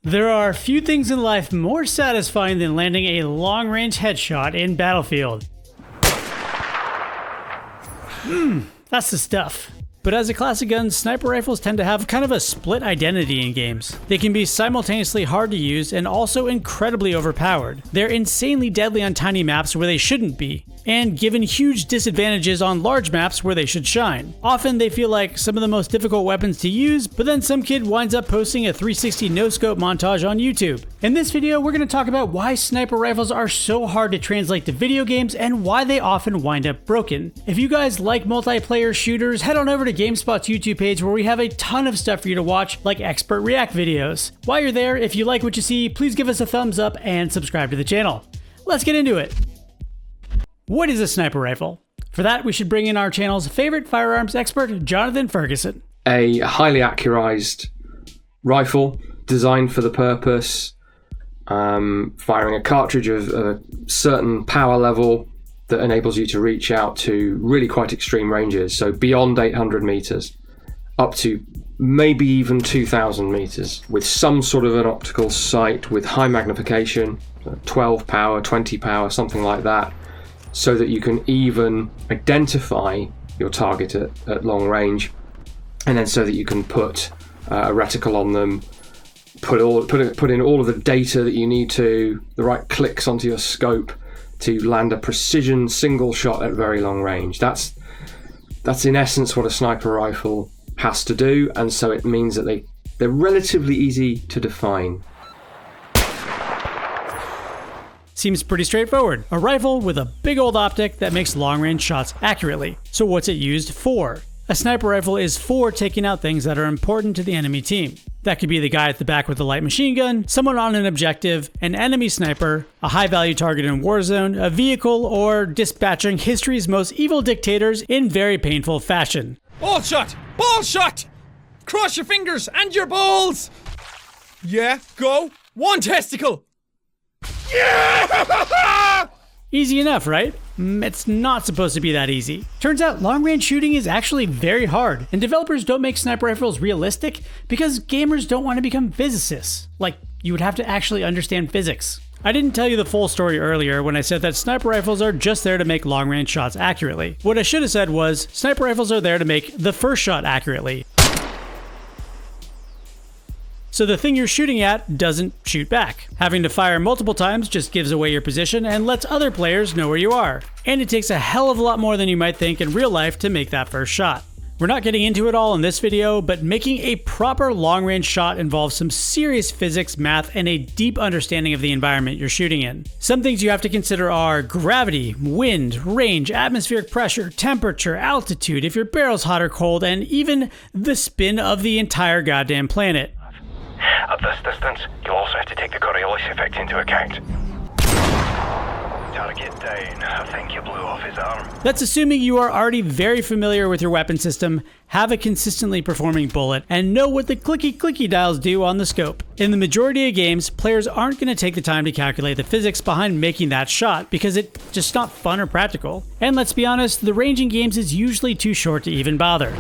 There are few things in life more satisfying than landing a long-range headshot in Battlefield. That's the stuff. But as a class of guns, sniper rifles tend to have kind of a split identity in games. They can be simultaneously hard to use and also incredibly overpowered. They're insanely deadly on tiny maps where they shouldn't be, and given huge disadvantages on large maps where they should shine. Often they feel like some of the most difficult weapons to use, but then some kid winds up posting a 360 no-scope montage on YouTube. In this video, we're going to talk about why sniper rifles are so hard to translate to video games and why they often wind up broken. If you guys like multiplayer shooters, head on over to GameSpot's YouTube page where we have a ton of stuff for you to watch, like expert react videos. While you're there, if you like what you see, please give us a thumbs up and subscribe to the channel. Let's get into it. What is a sniper rifle? For that, we should bring in our channel's favorite firearms expert, Jonathan Ferguson. A highly accurized rifle designed for the purpose, firing a cartridge of a certain power level that enables you to reach out to really quite extreme ranges, so beyond 800 meters, up to maybe even 2,000 meters, with some sort of an optical sight with high magnification, 12 power, 20 power, something like that, so that you can even identify your target at long range, and then so that you can put a reticle on them, put in all of the data that you need to, the right clicks onto your scope to land a precision single shot at very long range. That's in essence what a sniper rifle has to do, and so it means that they're relatively easy to define. Seems pretty straightforward. A rifle with a big old optic that makes long-range shots accurately. So what's it used for? A sniper rifle is for taking out things that are important to the enemy team. That could be the guy at the back with the light machine gun, someone on an objective, an enemy sniper, a high-value target in Warzone, a vehicle, or dispatching history's most evil dictators in very painful fashion. Ball shot! Ball shot! Cross your fingers and your balls! Yeah, go! One testicle! Yeah! Easy enough, right? It's not supposed to be that easy. Turns out long-range shooting is actually very hard, and developers don't make sniper rifles realistic because gamers don't want to become physicists. Like, you would have to actually understand physics. I didn't tell you the full story earlier when I said that sniper rifles are just there to make long-range shots accurately. What I should have said was, sniper rifles are there to make the first shot accurately. So the thing you're shooting at doesn't shoot back. Having to fire multiple times just gives away your position and lets other players know where you are. And it takes a hell of a lot more than you might think in real life to make that first shot. We're not getting into it all in this video, but making a proper long-range shot involves some serious physics, math, and a deep understanding of the environment you're shooting in. Some things you have to consider are gravity, wind, range, atmospheric pressure, temperature, altitude, if your barrel's hot or cold, and even the spin of the entire goddamn planet. At this distance, you'll also have to take the Coriolis effect into account. Target down. I think you blew off his arm. That's assuming you are already very familiar with your weapon system, have a consistently performing bullet, and know what the clicky dials do on the scope. In the majority of games, players aren't going to take the time to calculate the physics behind making that shot because it's just not fun or practical. And let's be honest, the range in games is usually too short to even bother.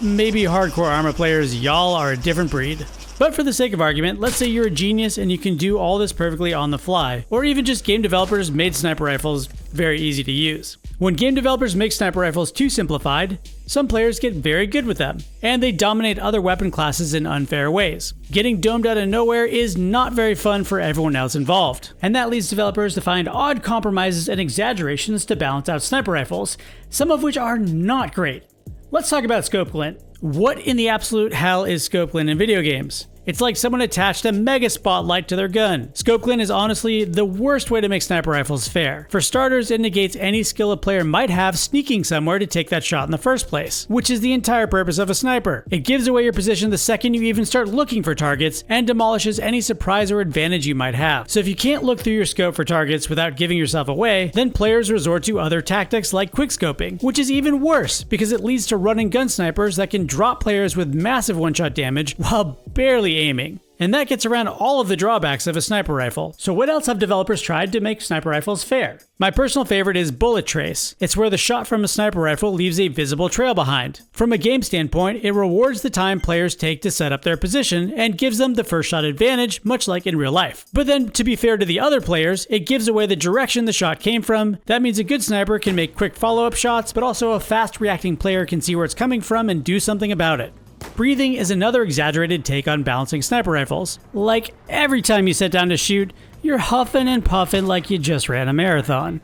Maybe hardcore armor players, y'all are a different breed. But for the sake of argument, let's say you're a genius and you can do all this perfectly on the fly, or even just game developers made sniper rifles very easy to use. When game developers make sniper rifles too simplified, some players get very good with them, and they dominate other weapon classes in unfair ways. Getting domed out of nowhere is not very fun for everyone else involved, and that leads developers to find odd compromises and exaggerations to balance out sniper rifles, some of which are not great. Let's talk about scope glint. What in the absolute hell is scope glint in video games? It's like someone attached a mega spotlight to their gun. Scope glint is honestly the worst way to make sniper rifles fair. For starters, it negates any skill a player might have sneaking somewhere to take that shot in the first place, which is the entire purpose of a sniper. It gives away your position the second you even start looking for targets and demolishes any surprise or advantage you might have. So if you can't look through your scope for targets without giving yourself away, then players resort to other tactics like quickscoping, which is even worse because it leads to run and gun snipers that can drop players with massive one-shot damage while barely aiming. and that gets around all of the drawbacks of a sniper rifle. So what else have developers tried to make sniper rifles fair? My personal favorite is bullet trace. It's where the shot from a sniper rifle leaves a visible trail behind. From a game standpoint, it rewards the time players take to set up their position and gives them the first shot advantage, much like in real life. But then, to be fair to the other players, it gives away the direction the shot came from. That means a good sniper can make quick follow-up shots, but also a fast reacting player can see where it's coming from and do something about it. Breathing is another exaggerated take on balancing sniper rifles. Like, every time you sit down to shoot, you're huffing and puffing like you just ran a marathon.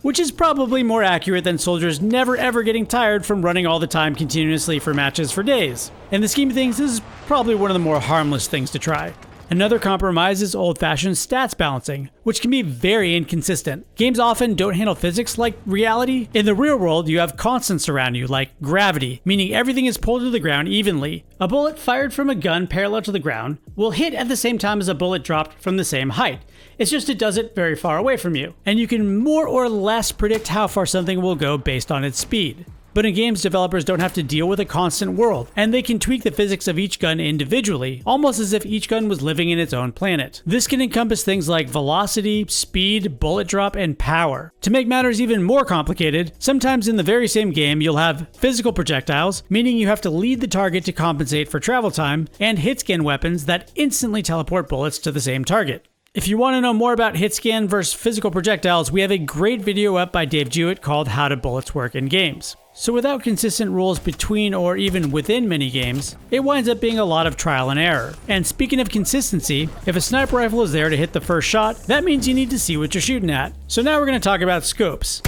Which is probably more accurate than soldiers never ever getting tired from running all the time continuously for matches for days. In the scheme of things, this is probably one of the more harmless things to try. Another compromise is old-fashioned stats balancing, which can be very inconsistent. Games often don't handle physics like reality. In the real world, you have constants around you, like gravity, meaning everything is pulled to the ground evenly. A bullet fired from a gun parallel to the ground will hit at the same time as a bullet dropped from the same height. It's just it does it very far away from you, and you can more or less predict how far something will go based on its speed. But in games, developers don't have to deal with a constant world, and they can tweak the physics of each gun individually, almost as if each gun was living in its own planet. This can encompass things like velocity, speed, bullet drop, and power. To make matters even more complicated, sometimes in the very same game you'll have physical projectiles, meaning you have to lead the target to compensate for travel time, and hit-scan weapons that instantly teleport bullets to the same target. If you want to know more about hit-scan versus physical projectiles, we have a great video up by Dave Jewett called How Do Bullets Work in Games. So without consistent rules between or even within many games, it winds up being a lot of trial and error. And speaking of consistency, if a sniper rifle is there to hit the first shot, that means you need to see what you're shooting at. So now we're going to talk about scopes.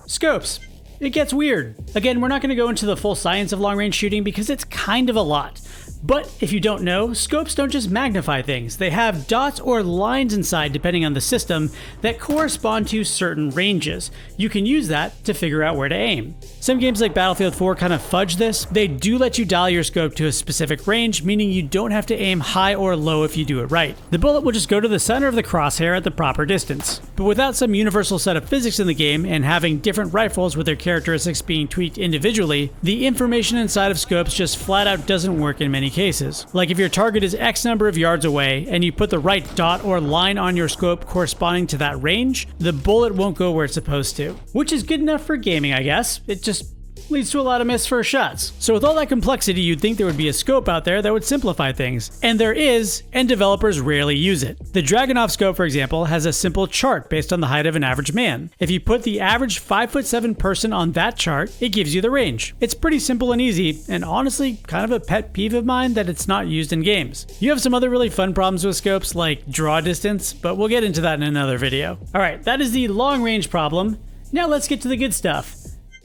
Scopes. It gets weird. Again, we're not going to go into the full science of long-range shooting because it's kind of a lot. But if you don't know, scopes don't just magnify things. They have dots or lines inside, depending on the system, that correspond to certain ranges. You can use that to figure out where to aim. Some games like Battlefield 4 kind of fudge this. They do let you dial your scope to a specific range, meaning you don't have to aim high or low if you do it right. The bullet will just go to the center of the crosshair at the proper distance. But without some universal set of physics in the game and having different rifles with their characteristics being tweaked individually, the information inside of scopes just flat out doesn't work in many cases. Like if your target is X number of yards away and you put the right dot or line on your scope corresponding to that range, the bullet won't go where it's supposed to. Which is good enough for gaming, I guess. It just leads to a lot of missed first shots. So with all that complexity, you'd think there would be a scope out there that would simplify things. And there is, and developers rarely use it. The Dragunov scope, for example, has a simple chart based on the height of an average man. If you put the average 5'7" person on that chart, it gives you the range. It's pretty simple and easy, and honestly, kind of a pet peeve of mine that it's not used in games. You have some other really fun problems with scopes, like draw distance, but we'll get into that in another video. Alright, that is the long range problem. Now let's get to the good stuff.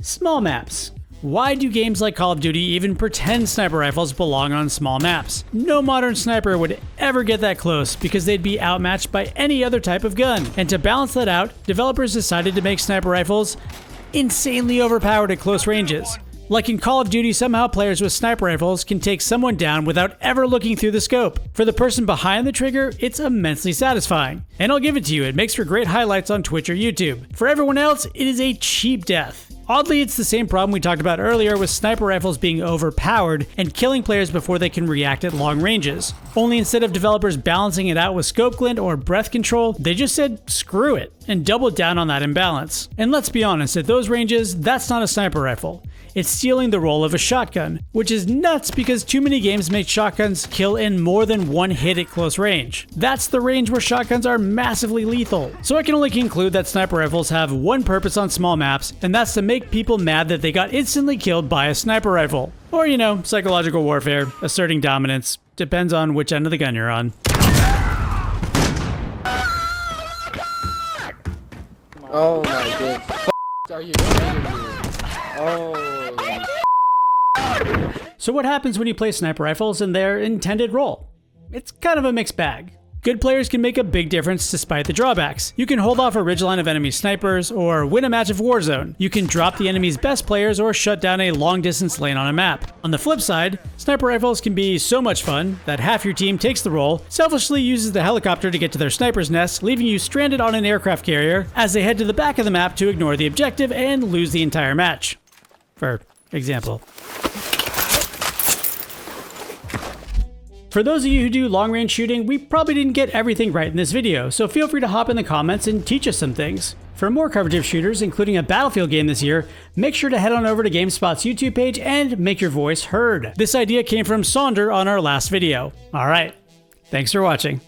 Small maps. Why do games like Call of Duty even pretend sniper rifles belong on small maps? No modern sniper would ever get that close because they'd be outmatched by any other type of gun. And to balance that out, developers decided to make sniper rifles insanely overpowered at close ranges. Like in Call of Duty, somehow players with sniper rifles can take someone down without ever looking through the scope. For the person behind the trigger, it's immensely satisfying. And I'll give it to you, it makes for great highlights on Twitch or YouTube. For everyone else, it is a cheap death. Oddly, it's the same problem we talked about earlier with sniper rifles being overpowered and killing players before they can react at long ranges. Only instead of developers balancing it out with scope glint or breath control, they just said screw it and doubled down on that imbalance. And let's be honest, at those ranges, that's not a sniper rifle. It's stealing the role of a shotgun, which is nuts because too many games make shotguns kill in more than one hit at close range. That's the range where shotguns are massively lethal. So I can only conclude that sniper rifles have one purpose on small maps, and that's to make people mad that they got instantly killed by a sniper rifle. Or, you know, psychological warfare, asserting dominance. Depends on which end of the gun you're on. Oh my god. Are you kidding me? Oh. So what happens when you play sniper rifles in their intended role? It's kind of a mixed bag. Good players can make a big difference despite the drawbacks. You can hold off a ridgeline of enemy snipers or win a match of Warzone. You can drop the enemy's best players or shut down a long distance lane on a map. On the flip side, sniper rifles can be so much fun that half your team takes the role, selfishly uses the helicopter to get to their sniper's nest, leaving you stranded on an aircraft carrier as they head to the back of the map to ignore the objective and lose the entire match. for example. For those of you who do long-range shooting, we probably didn't get everything right in this video, so feel free to hop in the comments and teach us some things. For more coverage of shooters, including a Battlefield game this year, make sure to head on over to GameSpot's YouTube page and make your voice heard. This idea came from Sonder on our last video. Alright, thanks for watching.